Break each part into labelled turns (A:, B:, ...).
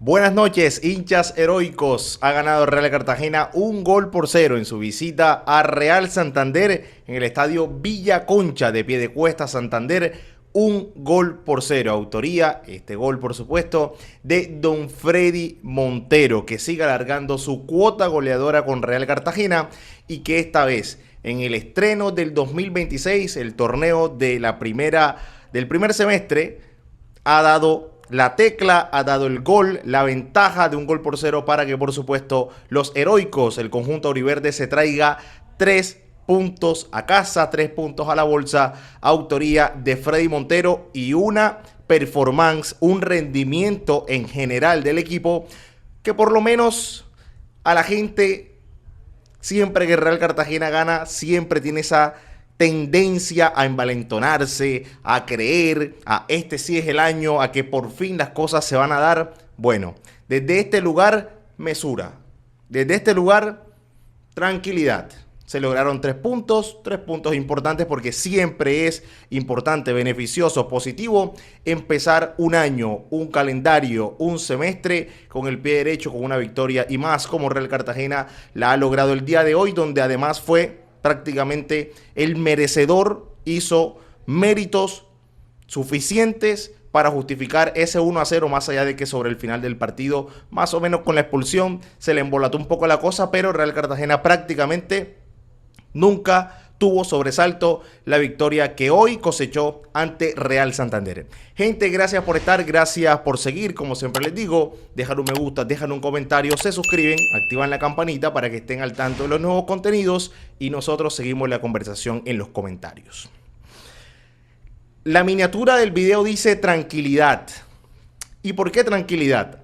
A: Buenas noches, hinchas heroicos. Ha ganado Real Cartagena 1-0 en su visita a Real Santander en el estadio Villa Concha de Piedecuesta, Santander. 1-0. Autoría, este gol por supuesto, de Don Freddy Montero, que sigue alargando su cuota goleadora con Real Cartagena y que esta vez en el estreno del 2026, el torneo de del primer semestre, ha dado la tecla, ha dado el gol, la ventaja de 1-0 para que por supuesto los heroicos, el conjunto auriverde, se traiga 3 puntos a casa, 3 puntos a la bolsa, autoría de Freddy Montero y una performance, un rendimiento en general del equipo que por lo menos a la gente, siempre que Real Cartagena gana, siempre tiene esa tendencia a envalentonarse, a creer, a este sí es el año, a que por fin las cosas se van a dar. Bueno, desde este lugar, mesura. Desde este lugar, tranquilidad. Se lograron 3 puntos importantes porque siempre es importante, beneficioso, positivo empezar un año, un calendario, un semestre con el pie derecho, con una victoria y más como Real Cartagena la ha logrado el día de hoy, donde además fue prácticamente el merecedor, hizo méritos suficientes para justificar ese 1-0, más allá de que sobre el final del partido, más o menos con la expulsión, se le embolató un poco la cosa, pero Real Cartagena prácticamente nunca tuvo sobresalto la victoria que hoy cosechó ante Real Santander. Gente, gracias por estar, gracias por seguir, como siempre les digo, dejan un me gusta, dejan un comentario, se suscriben, activan la campanita para que estén al tanto de los nuevos contenidos y nosotros seguimos la conversación en los comentarios. La miniatura del video dice tranquilidad. ¿Y por qué tranquilidad?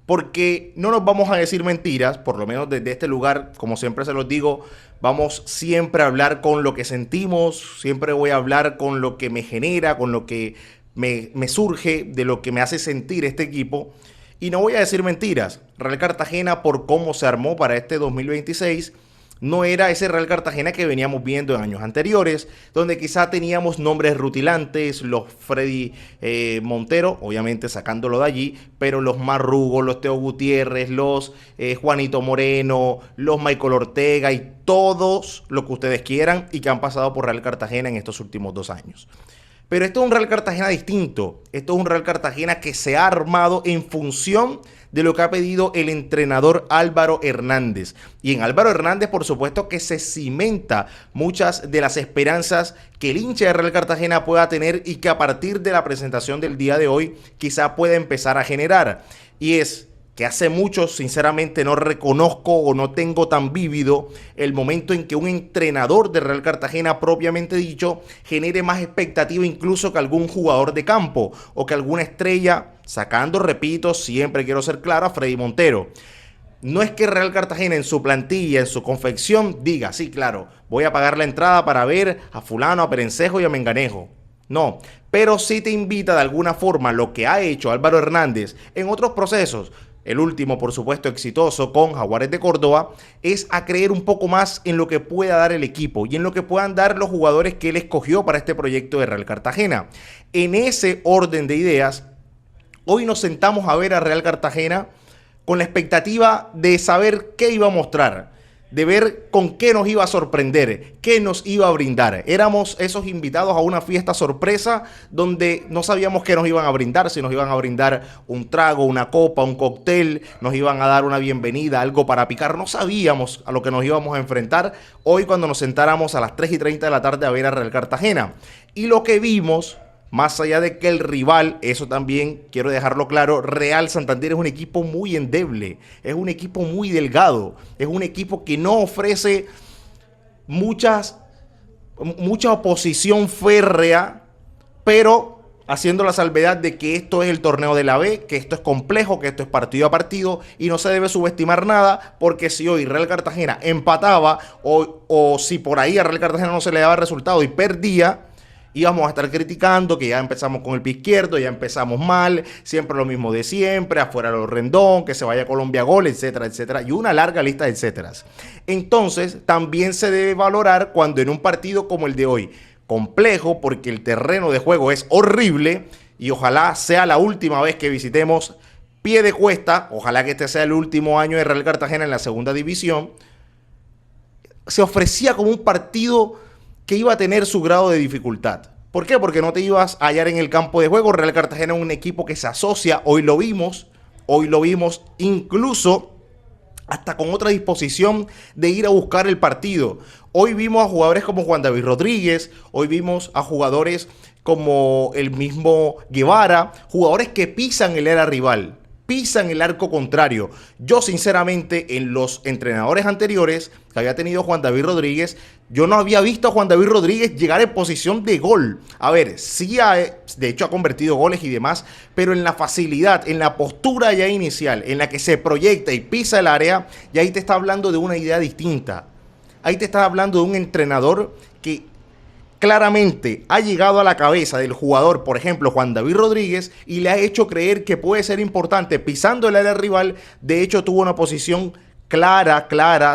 A: Porque no nos vamos a decir mentiras, por lo menos desde este lugar, como siempre se los digo, vamos siempre a hablar con lo que sentimos, siempre voy a hablar con lo que me genera, con lo que me surge, de lo que me hace sentir este equipo. Y no voy a decir mentiras, Real Cartagena, por cómo se armó para este 2026, no era ese Real Cartagena que veníamos viendo en años anteriores, donde quizá teníamos nombres rutilantes, los Freddy Montero, obviamente sacándolo de allí, pero los Marrugo, los Teo Gutiérrez, los Juanito Moreno, los Michael Ortega y todos lo que ustedes quieran y que han pasado por Real Cartagena en estos últimos 2 años. Pero esto es un Real Cartagena distinto. Esto es un Real Cartagena que se ha armado en función de lo que ha pedido el entrenador Álvaro Hernández. Y en Álvaro Hernández, por supuesto, que se cimenta muchas de las esperanzas que el hincha de Real Cartagena pueda tener y que a partir de la presentación del día de hoy quizá pueda empezar a generar. Y es que hace mucho, sinceramente, no reconozco o no tengo tan vívido el momento en que un entrenador de Real Cartagena, propiamente dicho, genere más expectativa incluso que algún jugador de campo o que alguna estrella, sacando, repito, siempre quiero ser claro, a Freddy Montero. No es que Real Cartagena en su plantilla, en su confección, diga, sí, claro, voy a pagar la entrada para ver a fulano, a Perencejo y a Menganejo. No, pero sí te invita de alguna forma lo que ha hecho Álvaro Hernández en otros procesos. El último, por supuesto, exitoso con Jaguares de Córdoba, es a creer un poco más en lo que pueda dar el equipo y en lo que puedan dar los jugadores que él escogió para este proyecto de Real Cartagena. En ese orden de ideas, hoy nos sentamos a ver a Real Cartagena con la expectativa de saber qué iba a mostrar, de ver con qué nos iba a sorprender, qué nos iba a brindar. Éramos esos invitados a una fiesta sorpresa donde no sabíamos qué nos iban a brindar, si nos iban a brindar un trago, una copa, un cóctel, nos iban a dar una bienvenida, algo para picar. No sabíamos a lo que nos íbamos a enfrentar hoy cuando nos sentáramos a las 3:30 de la tarde a ver a Real Cartagena. Y lo que vimos, más allá de que el rival, eso también quiero dejarlo claro, Real Santander es un equipo muy endeble, es un equipo muy delgado, es un equipo que no ofrece mucha oposición férrea, pero haciendo la salvedad de que esto es el torneo de la B, que esto es complejo, que esto es partido a partido y no se debe subestimar nada, porque si hoy Real Cartagena empataba o si por ahí a Real Cartagena no se le daba resultado y perdía, íbamos a estar criticando que ya empezamos con el pie izquierdo, ya empezamos mal, siempre lo mismo de siempre, afuera los Rendón, que se vaya a Colombia gol, etcétera, etcétera, y una larga lista de etcéteras. Entonces, también se debe valorar cuando en un partido como el de hoy, complejo porque el terreno de juego es horrible y ojalá sea la última vez que visitemos Piedecuesta, ojalá que este sea el último año de Real Cartagena en la segunda división, se ofrecía como un partido que iba a tener su grado de dificultad. ¿Por qué? Porque no te ibas a hallar en el campo de juego. Real Cartagena es un equipo que se asocia, hoy lo vimos incluso hasta con otra disposición de ir a buscar el partido. Hoy vimos a jugadores como Juan David Rodríguez, hoy vimos a jugadores como el mismo Guevara, jugadores que pisan el área rival, pisan el arco contrario. Yo sinceramente en los entrenadores anteriores que había tenido Juan David Rodríguez, yo no había visto a Juan David Rodríguez llegar en posición de gol. A ver, sí de hecho ha convertido goles y demás, pero en la facilidad, en la postura ya inicial, en la que se proyecta y pisa el área, ya ahí te está hablando de una idea distinta. Ahí te está hablando de un entrenador que claramente ha llegado a la cabeza del jugador, por ejemplo, Juan David Rodríguez, y le ha hecho creer que puede ser importante pisando el área rival. De hecho, tuvo una posición clara,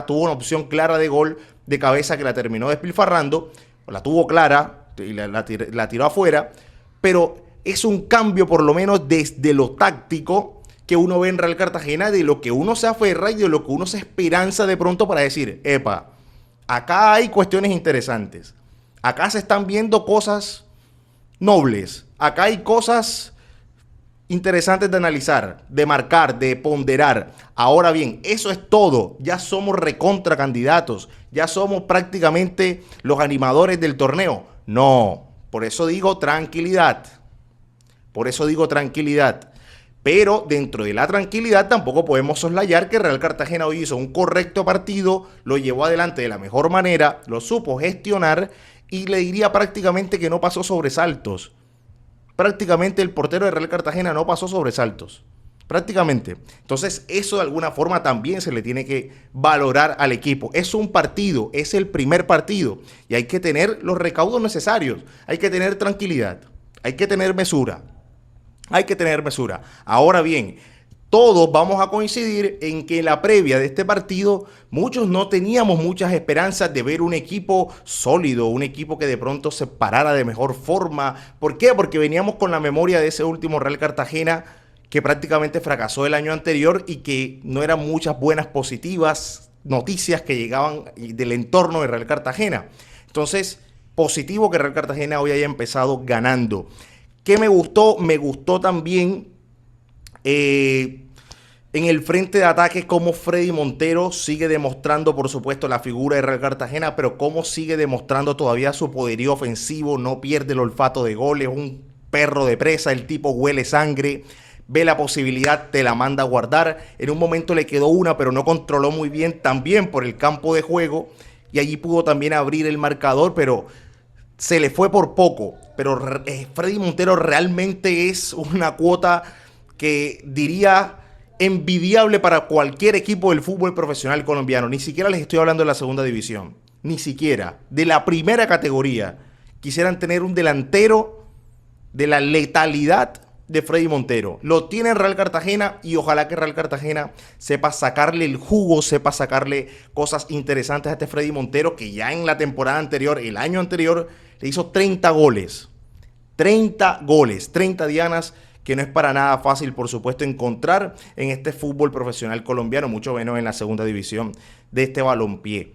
A: tuvo una opción clara de gol de cabeza que la terminó despilfarrando, la tuvo clara y la tiró afuera, pero es un cambio por lo menos desde lo táctico que uno ve en Real Cartagena, de lo que uno se aferra y de lo que uno se esperanza de pronto para decir, epa, acá hay cuestiones interesantes. Acá se están viendo cosas nobles. Acá hay cosas interesantes de analizar, de marcar, de ponderar. Ahora bien, eso es todo. Ya somos recontra candidatos. Ya somos prácticamente los animadores del torneo. No, por eso digo tranquilidad. Por eso digo tranquilidad. Pero dentro de la tranquilidad tampoco podemos soslayar que Real Cartagena hoy hizo un correcto partido, lo llevó adelante de la mejor manera, lo supo gestionar y le diría prácticamente que no pasó sobresaltos. Prácticamente el portero de Real Cartagena no pasó sobresaltos. Prácticamente. Entonces eso de alguna forma también se le tiene que valorar al equipo. Es un partido, es el primer partido y hay que tener los recaudos necesarios. Hay que tener tranquilidad, hay que tener mesura. Hay que tener mesura. Ahora bien, todos vamos a coincidir en que en la previa de este partido muchos no teníamos muchas esperanzas de ver un equipo sólido, un equipo que de pronto se parara de mejor forma. ¿Por qué? Porque veníamos con la memoria de ese último Real Cartagena que prácticamente fracasó el año anterior y que no eran muchas buenas positivas noticias que llegaban del entorno de Real Cartagena. Entonces, positivo que Real Cartagena hoy haya empezado ganando. ¿Qué me gustó? Me gustó también en el frente de ataque cómo Freddy Montero sigue demostrando, por supuesto, la figura de Real Cartagena, pero cómo sigue demostrando todavía su poderío ofensivo, no pierde el olfato de goles, un perro de presa, el tipo huele sangre, ve la posibilidad, te la manda a guardar. En un momento le quedó una, pero no controló muy bien también por el campo de juego y allí pudo también abrir el marcador, pero se le fue por poco. Pero Freddy Montero realmente es una cuota que diría envidiable para cualquier equipo del fútbol profesional colombiano. Ni siquiera les estoy hablando de la segunda división. Ni siquiera. De la primera categoría. Quisieran tener un delantero de la letalidad de Freddy Montero. Lo tiene Real Cartagena y ojalá que Real Cartagena sepa sacarle el jugo, sepa sacarle cosas interesantes a este Freddy Montero que ya en la temporada anterior, el año anterior, le hizo 30 goles. 30 goles, 30 dianas, que no es para nada fácil, por supuesto, encontrar en este fútbol profesional colombiano, mucho menos en la segunda división de este balompié.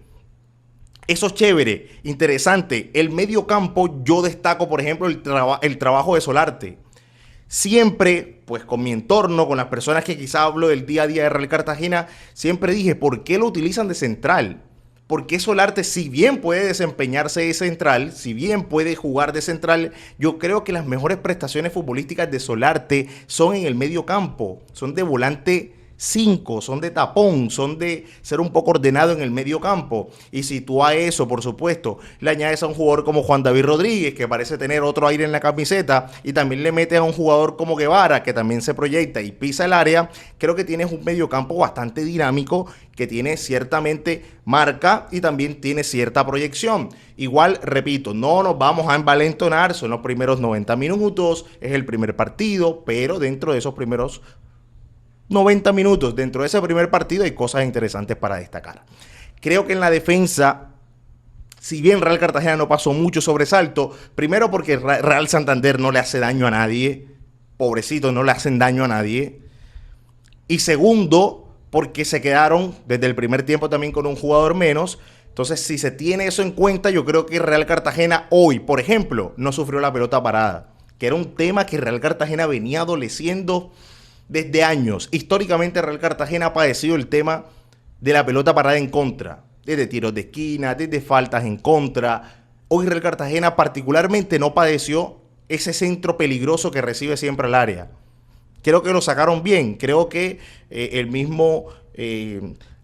A: Eso es chévere, interesante. El medio campo, yo destaco, por ejemplo, el trabajo de Solarte. Siempre, pues con mi entorno, con las personas que quizá hablo del día a día de Real Cartagena, siempre dije, ¿por qué lo utilizan de central? Porque Solarte, si bien puede desempeñarse de central, si bien puede jugar de central, yo creo que las mejores prestaciones futbolísticas de Solarte son en el medio campo, son de volante 5, son de tapón, son de ser un poco ordenado en el medio campo. Y si tú a eso, por supuesto, le añades a un jugador como Juan David Rodríguez, que parece tener otro aire en la camiseta, y también le metes a un jugador como Guevara, que también se proyecta y pisa el área, creo que tienes un medio campo bastante dinámico, que tiene ciertamente marca y también tiene cierta proyección. Igual, repito, no nos vamos a envalentonar, son los primeros 90 minutos, es el primer partido, pero dentro de esos primeros 90 minutos, dentro de ese primer partido hay cosas interesantes para destacar. Creo que en la defensa, si bien Real Cartagena no pasó mucho sobresalto, primero porque Real Santander no le hace daño a nadie, pobrecito, no le hacen daño a nadie. Y segundo, porque se quedaron desde el primer tiempo también con un jugador menos. Entonces, si se tiene eso en cuenta, yo creo que Real Cartagena hoy, por ejemplo, no sufrió la pelota parada, que era un tema que Real Cartagena venía adoleciendo desde años. Históricamente, Real Cartagena ha padecido el tema de la pelota parada en contra, desde tiros de esquina, desde faltas en contra. Hoy Real Cartagena particularmente no padeció ese centro peligroso que recibe siempre al área. Creo que lo sacaron bien. Creo que el mismo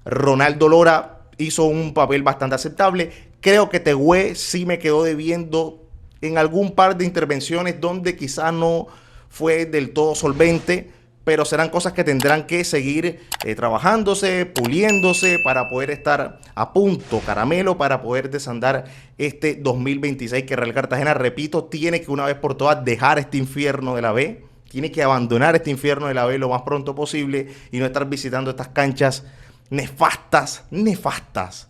A: Ronaldo Lora hizo un papel bastante aceptable. Creo que Tehué sí me quedó debiendo en algún par de intervenciones donde quizás no fue del todo solvente, pero serán cosas que tendrán que seguir trabajándose, puliéndose para poder estar a punto, caramelo, para poder desandar este 2026 que Real Cartagena, repito, tiene que una vez por todas dejar este infierno de la B, tiene que abandonar este infierno de la B lo más pronto posible y no estar visitando estas canchas nefastas, nefastas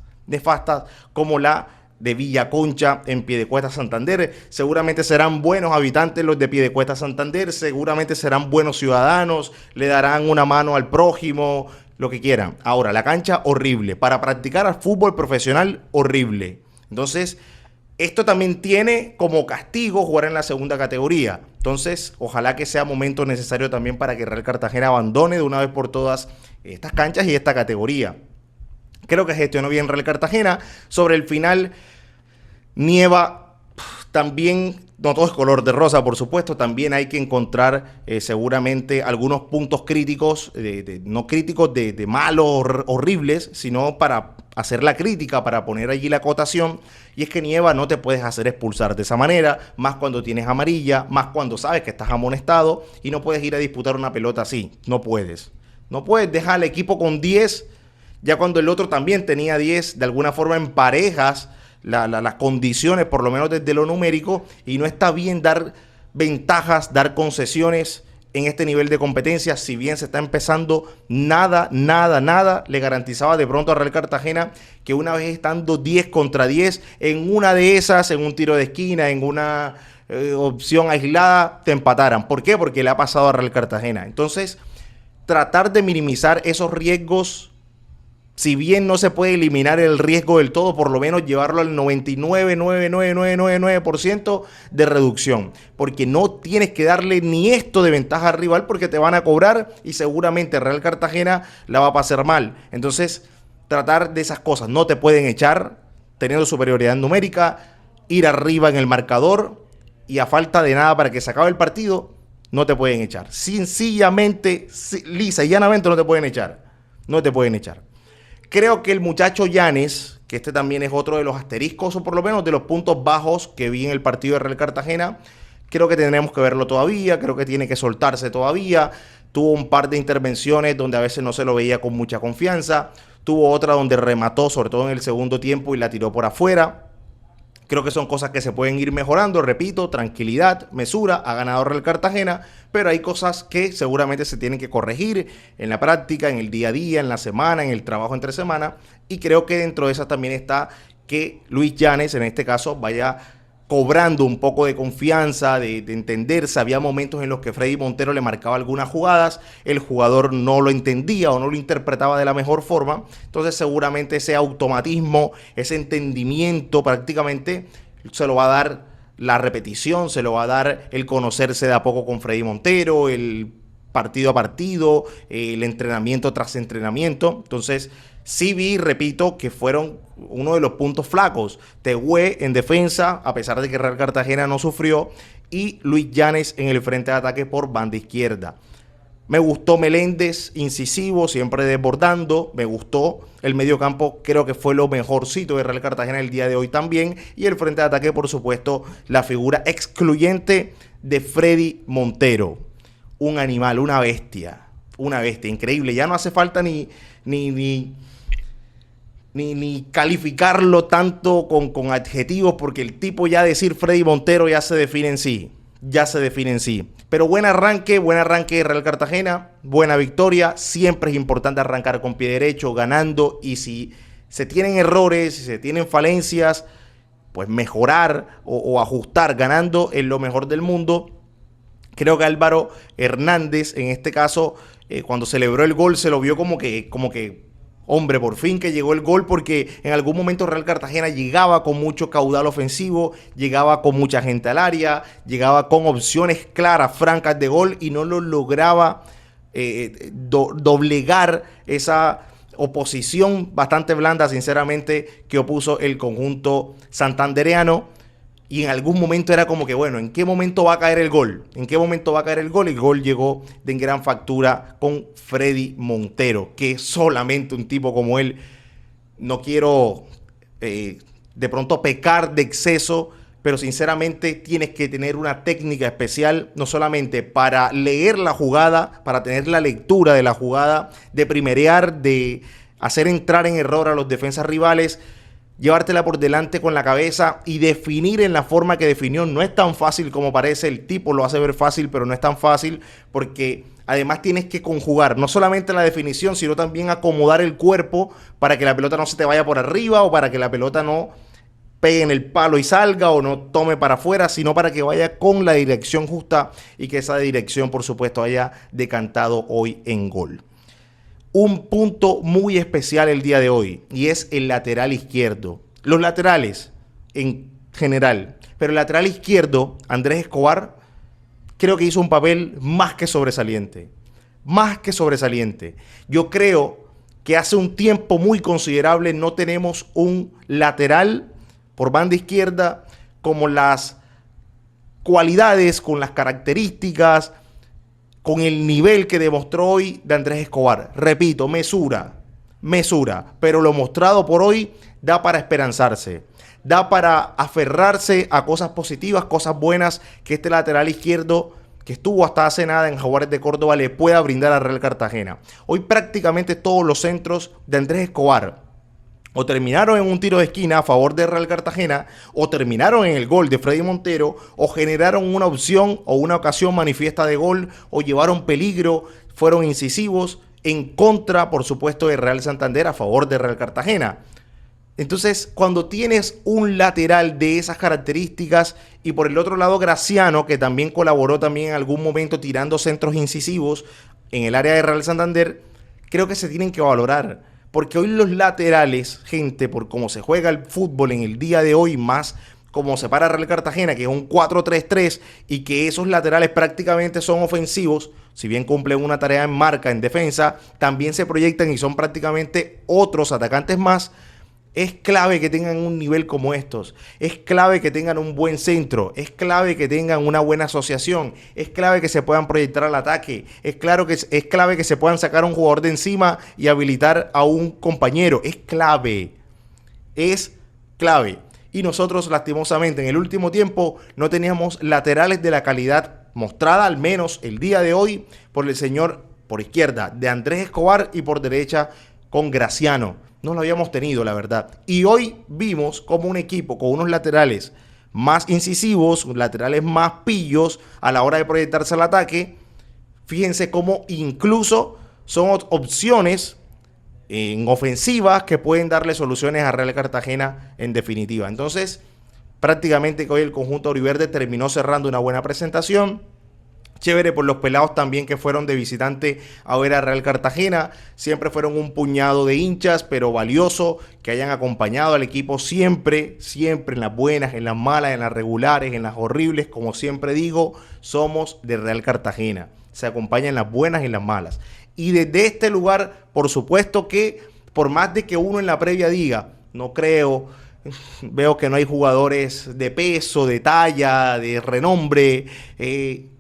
A: como la de Villaconcha en Piedecuesta Santander. Seguramente serán buenos habitantes los de Piedecuesta Santander, seguramente serán buenos ciudadanos, le darán una mano al prójimo, lo que quieran. Ahora, la cancha horrible, para practicar al fútbol profesional horrible. Entonces, esto también tiene como castigo jugar en la segunda categoría. Entonces, ojalá que sea momento necesario también para que Real Cartagena abandone de una vez por todas estas canchas y esta categoría. Creo que gestionó bien Real Cartagena. Sobre el final, nieva también, no todo es color de rosa, por supuesto, también hay que encontrar seguramente algunos puntos críticos, no críticos de malos, horribles, sino para hacer la crítica, para poner allí la acotación. Y es que nieva, no te puedes hacer expulsar de esa manera, más cuando tienes amarilla, más cuando sabes que estás amonestado y no puedes ir a disputar una pelota así, no puedes. No puedes dejar al equipo con 10, ya cuando el otro también tenía 10, de alguna forma en parejas las condiciones, por lo menos desde lo numérico, y no está bien dar ventajas, dar concesiones en este nivel de competencia. Si bien se está empezando, nada le garantizaba de pronto a Real Cartagena que una vez estando 10 contra 10, en una de esas, en un tiro de esquina, en una opción aislada, te empataran. ¿Por qué? Porque le ha pasado a Real Cartagena. Entonces, tratar de minimizar esos riesgos. Si bien no se puede eliminar el riesgo del todo, por lo menos llevarlo al 99,99999% de reducción. Porque no tienes que darle ni esto de ventaja al rival porque te van a cobrar y seguramente Real Cartagena la va a pasar mal. Entonces, tratar de esas cosas. No te pueden echar teniendo superioridad numérica, ir arriba en el marcador y a falta de nada para que se acabe el partido, no te pueden echar. Sencillamente, lisa y llanamente no te pueden echar. No te pueden echar. Creo que el muchacho Llanes, que este también es otro de los asteriscos, o por lo menos de los puntos bajos que vi en el partido de Real Cartagena, creo que tendremos que verlo todavía, creo que tiene que soltarse todavía. Tuvo un par de intervenciones donde a veces no se lo veía con mucha confianza. Tuvo otra donde remató, sobre todo en el segundo tiempo, y la tiró por afuera. Creo que son cosas que se pueden ir mejorando, repito, tranquilidad, mesura, ha ganado Real Cartagena, pero hay cosas que seguramente se tienen que corregir en la práctica, en el día a día, en la semana, en el trabajo entre semana, y creo que dentro de esas también está que Luis Llanes, en este caso, vaya cobrando un poco de confianza, de entenderse. Había momentos en los que Freddy Montero le marcaba algunas jugadas, el jugador no lo entendía o no lo interpretaba de la mejor forma, entonces seguramente ese automatismo, ese entendimiento prácticamente se lo va a dar la repetición, se lo va a dar el conocerse de a poco con Freddy Montero, el partido a partido, el entrenamiento tras entrenamiento. Entonces sí vi, repito, que fueron uno de los puntos flacos. Tehué en defensa, a pesar de que Real Cartagena no sufrió, y Luis Llanes en el frente de ataque por banda izquierda. Me gustó Meléndez, incisivo, siempre desbordando. Me gustó el mediocampo, creo que fue lo mejorcito de Real Cartagena el día de hoy también. Y el frente de ataque, por supuesto, la figura excluyente de Freddy Montero. Un animal, una bestia, increíble. Ya no hace falta ni calificarlo tanto con adjetivos, porque el tipo, ya decir Freddy Montero ya se define en sí. Pero buen arranque de Real Cartagena, buena victoria. Siempre es importante arrancar con pie derecho, ganando, y si se tienen errores, si se tienen falencias, pues mejorar o ajustar ganando es lo mejor del mundo. Creo que Álvaro Hernández, en este caso, cuando celebró el gol, se lo vio como que, hombre, por fin que llegó el gol, porque en algún momento Real Cartagena llegaba con mucho caudal ofensivo, llegaba con mucha gente al área, llegaba con opciones claras, francas de gol y no lo lograba doblegar esa oposición bastante blanda, sinceramente, que opuso el conjunto santandereano. Y en algún momento era como que, bueno, ¿en qué momento va a caer el gol? ¿En qué momento va a caer el gol? El gol llegó de gran factura con Freddy Montero, que solamente un tipo como él, no quiero de pronto pecar de exceso, pero sinceramente tienes que tener una técnica especial, no solamente para leer la jugada, para tener la lectura de la jugada, de primerear, de hacer entrar en error a los defensas rivales, llevártela por delante con la cabeza y definir en la forma que definió. No es tan fácil como parece, el tipo lo hace ver fácil, pero no es tan fácil porque además tienes que conjugar no solamente la definición, sino también acomodar el cuerpo para que la pelota no se te vaya por arriba o para que la pelota no pegue en el palo y salga o no tome para afuera, sino para que vaya con la dirección justa y que esa dirección, por supuesto, haya decantado hoy en gol. Un punto muy especial el día de hoy y es el lateral izquierdo. Los laterales en general, pero el lateral izquierdo, Andrés Escobar, creo que hizo un papel más que sobresaliente. Más que sobresaliente. Yo creo que hace un tiempo muy considerable no tenemos un lateral por banda izquierda como las cualidades, con las características, con el nivel que demostró hoy de Andrés Escobar. Repito, mesura, pero lo mostrado por hoy da para esperanzarse, da para aferrarse a cosas positivas, cosas buenas que este lateral izquierdo que estuvo hasta hace nada en Jaguares de Córdoba le pueda brindar a Real Cartagena. Hoy prácticamente todos los centros de Andrés Escobar o terminaron en un tiro de esquina a favor de Real Cartagena, o terminaron en el gol de Freddy Montero, o generaron una opción o una ocasión manifiesta de gol, o llevaron peligro, fueron incisivos en contra, por supuesto, de Real Santander a favor de Real Cartagena. Entonces, cuando tienes un lateral de esas características y por el otro lado Graciano, que también colaboró también en algún momento tirando centros incisivos en el área de Real Santander, creo que se tienen que valorar. Porque hoy los laterales, gente, por cómo se juega el fútbol en el día de hoy, más como se para Real Cartagena, que es un 4-3-3 y que esos laterales prácticamente son ofensivos, si bien cumplen una tarea en marca, en defensa, también se proyectan y son prácticamente otros atacantes más. Es clave que tengan un nivel como estos, es clave que tengan un buen centro, es clave que tengan una buena asociación, es clave que se puedan proyectar al ataque, es clave que se puedan sacar a un jugador de encima y habilitar a un compañero, es clave. Y nosotros lastimosamente en el último tiempo no teníamos laterales de la calidad mostrada, al menos el día de hoy, por el señor por izquierda de Andrés Escobar y por derecha con Graciano. No lo habíamos tenido, la verdad. Y hoy vimos como un equipo con unos laterales más incisivos, laterales más pillos a la hora de proyectarse al ataque. Fíjense cómo incluso son opciones en ofensivas que pueden darle soluciones a Real Cartagena en definitiva. Entonces, prácticamente que hoy el conjunto auriverde terminó cerrando una buena presentación. Chévere por los pelados también que fueron de visitante a ver a Real Cartagena. Siempre fueron un puñado de hinchas, pero valioso que hayan acompañado al equipo siempre, siempre en las buenas, en las malas, en las regulares, en las horribles. Como siempre digo, somos de Real Cartagena. Se acompaña en las buenas y en las malas. Y desde este lugar, por supuesto que, por más de que uno en la previa diga, no creo, veo que no hay jugadores de peso, de talla, de renombre,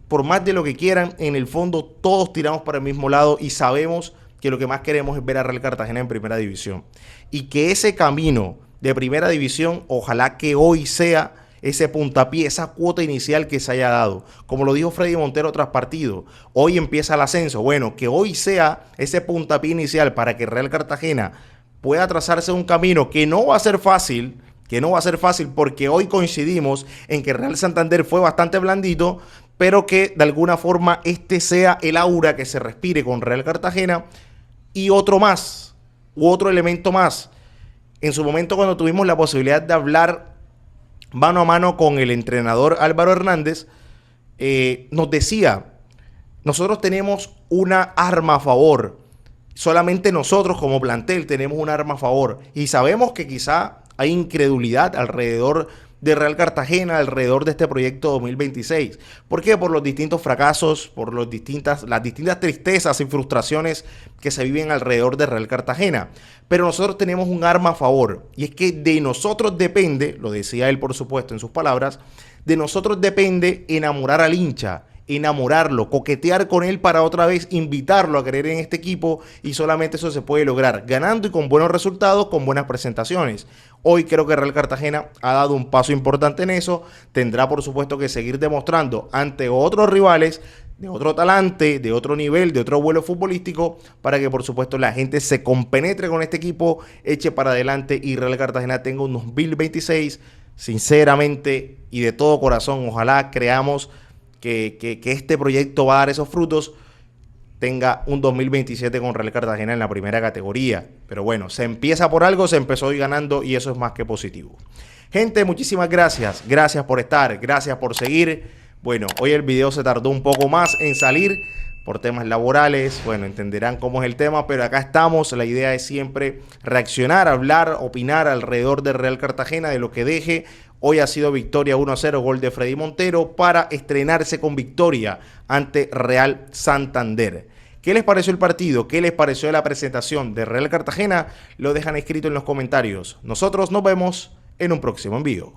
A: por más de lo que quieran, en el fondo todos tiramos para el mismo lado y sabemos que lo que más queremos es ver a Real Cartagena en primera división. Y que ese camino de primera división, ojalá que hoy sea ese puntapié, esa cuota inicial que se haya dado. Como lo dijo Freddy Montero tras partido, hoy empieza el ascenso. Bueno, que hoy sea ese puntapié inicial para que Real Cartagena pueda trazarse un camino que no va a ser fácil, porque hoy coincidimos en que Real Santander fue bastante blandito, pero que de alguna forma este sea el aura que se respire con Real Cartagena. Y otro más, u otro elemento más. En su momento, cuando tuvimos la posibilidad de hablar mano a mano con el entrenador Álvaro Hernández, nos decía, nosotros tenemos una arma a favor. Solamente nosotros como plantel tenemos un arma a favor. Y sabemos que quizá hay incredulidad alrededor de Real Cartagena, alrededor de este proyecto 2026. ¿Por qué? Por los distintos fracasos, por las distintas tristezas y frustraciones que se viven alrededor de Real Cartagena. Pero nosotros tenemos un arma a favor. Y es que de nosotros depende, lo decía él por supuesto en sus palabras, de nosotros depende enamorar al hincha, enamorarlo, coquetear con él para otra vez invitarlo a creer en este equipo, y solamente eso se puede lograr ganando y con buenos resultados, con buenas presentaciones. Hoy creo que Real Cartagena ha dado un paso importante en eso. Tendrá por supuesto que seguir demostrando ante otros rivales de otro talante, de otro nivel, de otro vuelo futbolístico, para que por supuesto la gente se compenetre con este equipo, eche para adelante y Real Cartagena tenga un 2026 sinceramente y de todo corazón. Ojalá creamos que este proyecto va a dar esos frutos, tenga un 2027 con Real Cartagena en la primera categoría. Pero bueno, se empieza por algo, se empezó hoy ganando y eso es más que positivo. Gente, muchísimas gracias. Gracias por estar, gracias por seguir. Bueno, hoy el video se tardó un poco más en salir por temas laborales. Bueno, entenderán cómo es el tema, pero acá estamos. La idea es siempre reaccionar, hablar, opinar alrededor de Real Cartagena, de lo que deje. Hoy ha sido victoria 1-0, gol de Freddy Montero para estrenarse con victoria ante Real Santander. ¿Qué les pareció el partido? ¿Qué les pareció la presentación de Real Cartagena? Lo dejan escrito en los comentarios. Nosotros nos vemos en un próximo envío.